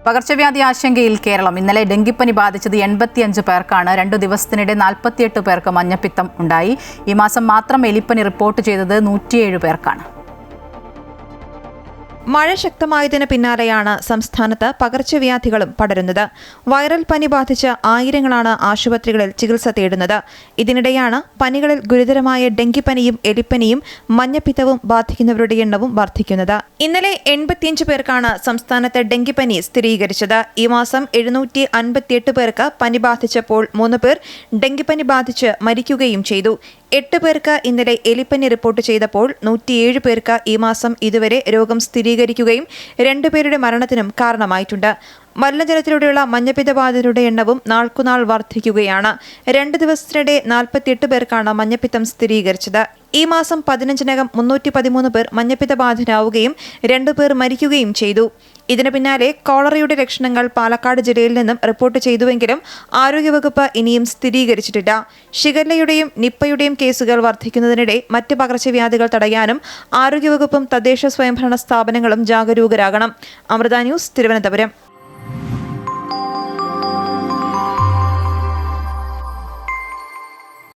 പകർച്ചവ്യാധി ആശങ്കയിൽ കേരളം. ഇന്നലെ ഡെങ്കിപ്പനി ബാധിച്ചത് 85 പേർക്കാണ്. 2 ദിവസത്തിനിടെ 48 പേർക്ക് മഞ്ഞപ്പിത്തം ഉണ്ടായി. ഈ മാസം മാത്രം എലിപ്പനി റിപ്പോർട്ട് ചെയ്തത് 107 പേർക്കാണ്. മഴ ശക്തമായതിന് പിന്നാലെയാണ് സംസ്ഥാനത്ത് പകർച്ചവ്യാധികളും പടരുന്നത്. വൈറൽ പനി ബാധിച്ച് ആയിരങ്ങളാണ് ആശുപത്രികളിൽ ചികിത്സ തേടുന്നത്. ഇതിനിടെയാണ് പനികളിൽ ഗുരുതരമായ ഡെങ്കിപ്പനിയും എലിപ്പനിയും മഞ്ഞപ്പിത്തവും ബാധിക്കുന്നവരുടെ എണ്ണവും വർദ്ധിക്കുന്നത്. ഇന്നലെ 85 പേർക്കാണ് സംസ്ഥാനത്ത് ഡെങ്കിപ്പനി സ്ഥിരീകരിച്ചത്. ഈ മാസം 758 പേർക്ക് പനി ബാധിച്ചപ്പോൾ 3 പേർ ഡെങ്കിപ്പനി ബാധിച്ച് മരിക്കുകയും ചെയ്തു. 8 പേർക്ക് ഇന്നലെ എലിപ്പനി റിപ്പോർട്ട് ചെയ്തപ്പോൾ 107 പേർക്ക് ഈ മാസം ഇതുവരെ രോഗം സ്ഥിരീകരിക്കുകയും 2 പേരുടെ മരണത്തിനും കാരണമായിട്ടുണ്ട്. മലിനജലത്തിലൂടെയുള്ള മഞ്ഞപ്പിത്ത ബാധിതരുടെ എണ്ണവും നാൾക്കുനാൾ വർദ്ധിക്കുകയാണ്. 2 ദിവസത്തിനിടെ 48 പേർക്കാണ് മഞ്ഞപ്പിത്തം സ്ഥിരീകരിച്ചത്. ഈ മാസം 15-നകം 313 പേർ മഞ്ഞപ്പിത്ത ബാധിതരാവുകയും 2 പേർ മരിക്കുകയും ചെയ്തു. ഇതിനു പിന്നാലെ കോളറയുടെ ലക്ഷണങ്ങൾ പാലക്കാട് ജില്ലയിൽ നിന്നും റിപ്പോർട്ട് ചെയ്തുവെങ്കിലും ആരോഗ്യവകുപ്പ് ഇനിയും സ്ഥിരീകരിച്ചിട്ടില്ല. ഷിഗല്ലയുടെയും നിപ്പയുടെയും കേസുകൾ വർദ്ധിക്കുന്നതിനിടെ മറ്റ് പകർച്ചവ്യാധികൾ തടയാനും ആരോഗ്യവകുപ്പും തദ്ദേശ സ്വയംഭരണ സ്ഥാപനങ്ങളും ജാഗരൂകരാകണം. അമൃത ന്യൂസ്, തിരുവനന്തപുരം.